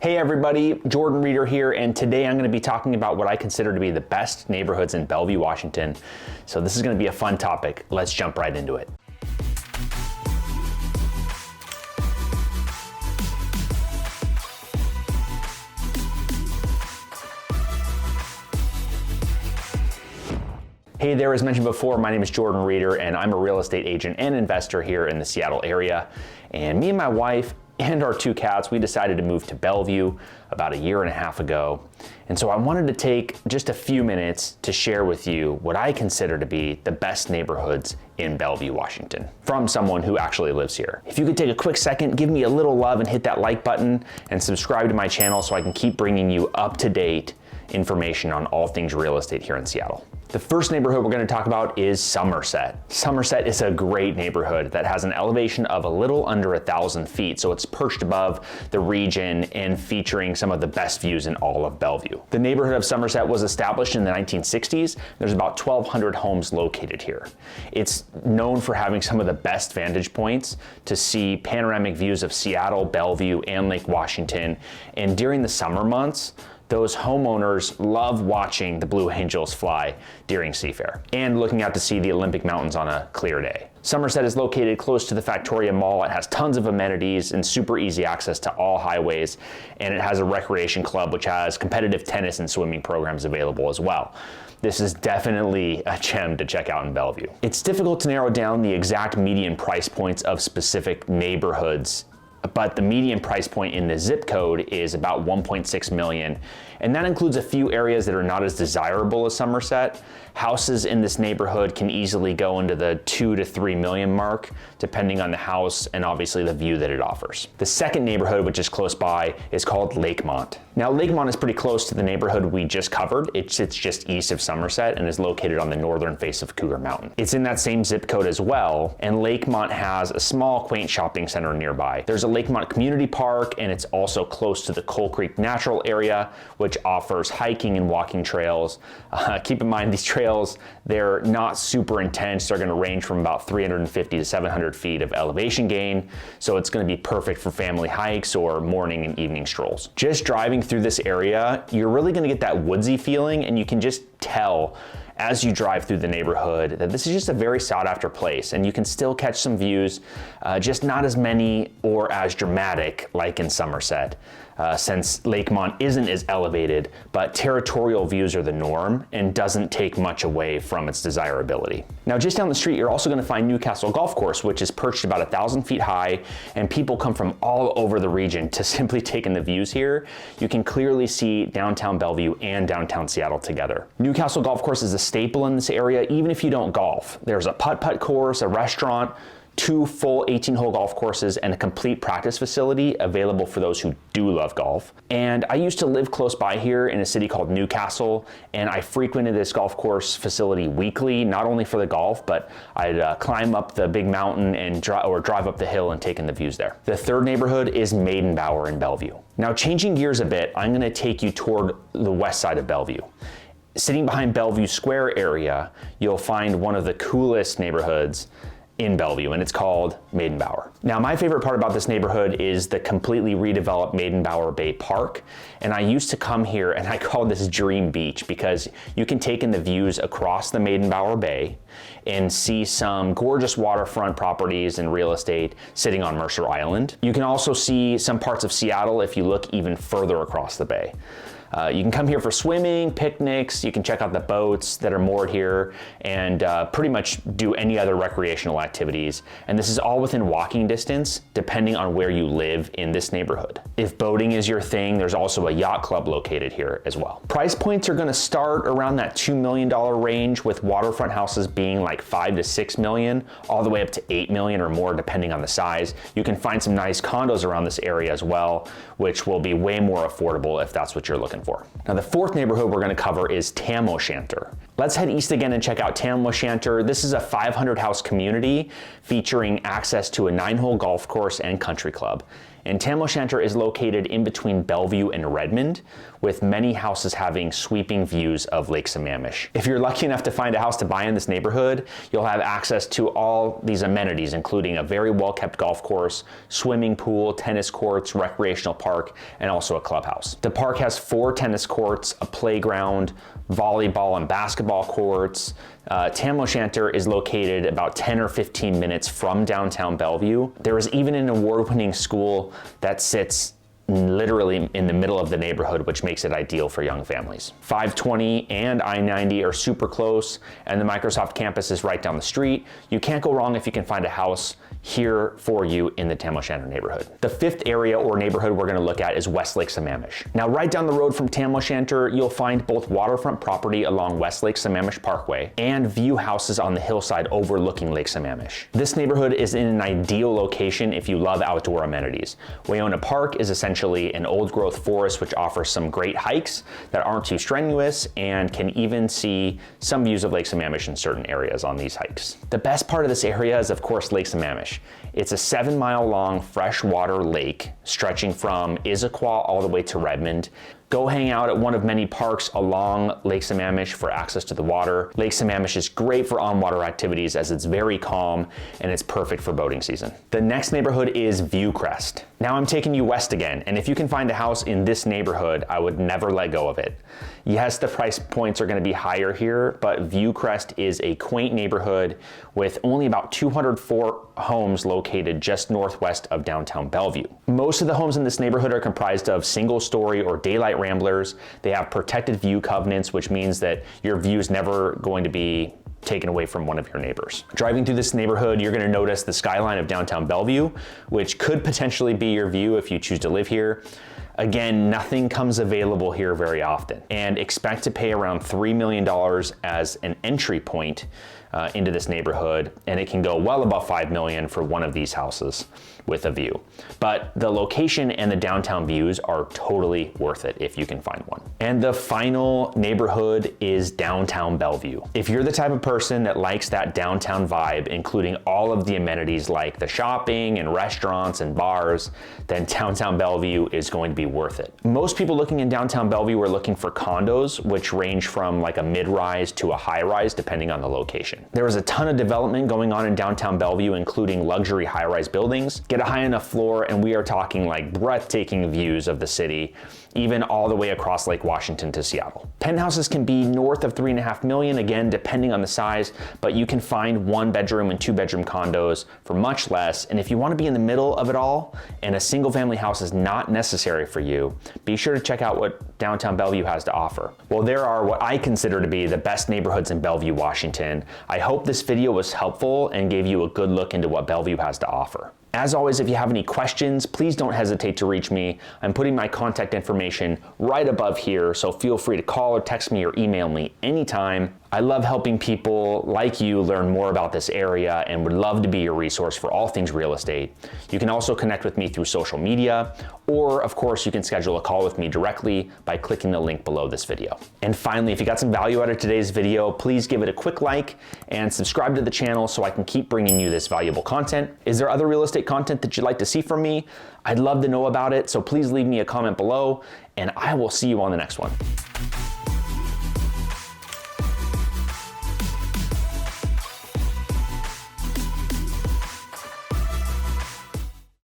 Hey everybody, Jordan Reeder here, and today I'm going to be talking about what I consider to be the best neighborhoods in Bellevue, Washington. So this is going to be a fun topic. Let's jump right into it. Hey there, as mentioned before, my name is Jordan Reeder, and I'm a real estate agent and investor here in the Seattle area. And me and my wife and our two cats, we decided to move to Bellevue about a year and a half ago. And so I wanted to take just a few minutes to share with you what I consider to be the best neighborhoods in Bellevue, Washington, from someone who actually lives here. If you could take a quick second, give me a little love and hit that like button and subscribe to my channel so I can keep bringing you up-to-date information on all things real estate here in Seattle. The first neighborhood we're going to talk about is Summerset. Summerset is a great neighborhood that has an elevation of a little under 1,000 feet, so it's perched above the region and featuring some of the best views in all of Bellevue. The neighborhood of Summerset was established in the 1960s. There's about 1,200 homes located here. It's known for having some of the best vantage points to see panoramic views of Seattle, Bellevue, and Lake Washington. And during the summer months, those homeowners love watching the Blue Angels fly during Seafair and looking out to see the Olympic Mountains on a clear day. Summerset is located close to the Factoria Mall. It has tons of amenities and super easy access to all highways, and it has a recreation club which has competitive tennis and swimming programs available as well. This is definitely a gem to check out in Bellevue. It's difficult to narrow down the exact median price points of specific neighborhoods, but the median price point in the zip code is about 1.6 million. And that includes a few areas that are not as desirable as Summerset. Houses in this neighborhood can easily go into the 2 to 3 million mark, depending on the house and obviously the view that it offers. The second neighborhood, which is close by, is called Lakemont. Now, Lakemont is pretty close to the neighborhood we just covered. It sits just east of Summerset and is located on the northern face of Cougar Mountain. It's in that same zip code as well, and Lakemont has a small, quaint shopping center nearby. There's a Lakemont Community Park, and it's also close to the Coal Creek Natural Area, which offers hiking and walking trails. Keep in mind, these trails, they're not super intense. They're going to range from about 350 to 700 feet of elevation gain, so it's going to be perfect for family hikes or morning and evening strolls. Just driving through this area, you're really going to get that woodsy feeling, and you can just tell as you drive through the neighborhood that this is just a very sought after place, and you can still catch some views, just not as many or as dramatic like in Summerset, since Lakemont isn't as elevated, but territorial views are the norm and doesn't take much away from its desirability. Now, just down the street, you're also going to find Newcastle Golf Course, which is perched about 1,000 feet high, and people come from all over the region to simply take in the views here. You can clearly see downtown Bellevue and downtown Seattle together. Newcastle Golf Course is a staple in this area, even if you don't golf. There's a putt-putt course, a restaurant, 2 full 18-hole golf courses, and a complete practice facility available for those who do love golf. And I used to live close by here in a city called Newcastle, and I frequented this golf course facility weekly, not only for the golf, but I'd climb up the big mountain and drive up the hill and take in the views there. The third neighborhood is Maidenbauer in Bellevue. Now, changing gears a bit, I'm going to take you toward the west side of Bellevue. Sitting behind Bellevue Square area, you'll find one of the coolest neighborhoods in Bellevue, and it's called Maidenbauer. Now, my favorite part about this neighborhood is the completely redeveloped Maidenbauer Bay Park, and I used to come here and I called this Dream Beach because you can take in the views across the Maidenbauer Bay and see some gorgeous waterfront properties and real estate sitting on Mercer Island. You can also see some parts of Seattle if you look even further across the bay. You can come here for swimming, picnics, you can check out the boats that are moored here, and pretty much do any other recreational activities. And this is all within walking distance, depending on where you live in this neighborhood. If boating is your thing, there's also a yacht club located here as well. Price points are gonna start around that $2 million range, with waterfront houses being like 5 to 6 million, all the way up to 8 million or more, depending on the size. You can find some nice condos around this area as well, which will be way more affordable if that's what you're looking for. Now, the fourth neighborhood we're going to cover is Tahomashanter. Let's head east again and check out Tahomashanter. This is a 500 house community featuring access to a 9-hole golf course and country club. And Tahomashanter is located in between Bellevue and Redmond, with many houses having sweeping views of Lake Sammish. If you're lucky enough to find a house to buy in this neighborhood, you'll have access to all these amenities, including a very well-kept golf course, swimming pool, tennis courts, recreational park, and also a clubhouse. The park has 4 tennis courts, a playground, volleyball and basketball courts. Tahomashanter is located about 10 or 15 minutes from downtown Bellevue. There is even an award-winning school that sits literally in the middle of the neighborhood, which makes it ideal for young families. 520 and I-90 are super close, and the Microsoft campus is right down the street. You can't go wrong if you can find a house here for you in the Tahomashanter neighborhood. The 5th area or neighborhood we're gonna look at is Westlake Sammamish. Now, right down the road from Tahomashanter, you'll find both waterfront property along Westlake Sammamish Parkway and view houses on the hillside overlooking Lake Sammamish. This neighborhood is in an ideal location if you love outdoor amenities. Wayona Park is essentially an old growth forest which offers some great hikes that aren't too strenuous and can even see some views of Lake Sammamish in certain areas on these hikes. The best part of this area is, of course, Lake Sammamish. It's a 7-mile long freshwater lake stretching from Issaquah all the way to Redmond. Go hang out at one of many parks along Lake Sammamish for access to the water. Lake Sammamish is great for on-water activities as it's very calm and it's perfect for boating season. The next neighborhood is Viewcrest. Now I'm taking you west again, and if you can find a house in this neighborhood, I would never let go of it. Yes, the price points are gonna be higher here, but Viewcrest is a quaint neighborhood with only about 204 homes located just northwest of downtown Bellevue. Most of the homes in this neighborhood are comprised of single-story or daylight ramblers. They have protected view covenants, which means that your view is never going to be taken away from one of your neighbors. Driving through this neighborhood, you're gonna notice the skyline of downtown Bellevue, which could potentially be your view if you choose to live here. Again, nothing comes available here very often, and expect to pay around $3 million as an entry point into this neighborhood, and it can go well above $5 million for one of these houses with a view. But the location and the downtown views are totally worth it if you can find one. And the final neighborhood is downtown Bellevue. If you're the type of person that likes that downtown vibe, including all of the amenities like the shopping and restaurants and bars, then downtown Bellevue is going to be worth it. Most people looking in downtown Bellevue are looking for condos, which range from like a mid-rise to a high-rise depending on the location. There is a ton of development going on in downtown Bellevue, including luxury high-rise buildings. Get a high enough floor and we are talking like breathtaking views of the city, even all the way across Lake Washington to Seattle. Penthouses can be north of $3.5 million, again, depending on the size, but you can find 1-bedroom and 2-bedroom condos for much less. And if you want to be in the middle of it all and a single family house is not necessary for you, be sure to check out what downtown Bellevue has to offer. Well, there are what I consider to be the best neighborhoods in Bellevue, Washington. I hope this video was helpful and gave you a good look into what Bellevue has to offer. As always, if you have any questions, please don't hesitate to reach me. I'm putting my contact information right above here, so feel free to call or text me or email me anytime. I love helping people like you learn more about this area and would love to be your resource for all things real estate. You can also connect with me through social media, or of course you can schedule a call with me directly by clicking the link below this video. And finally, if you got some value out of today's video, please give it a quick like and subscribe to the channel so I can keep bringing you this valuable content. Is there other real estate content that you'd like to see from me? I'd love to know about it, so please leave me a comment below, and I will see you on the next one.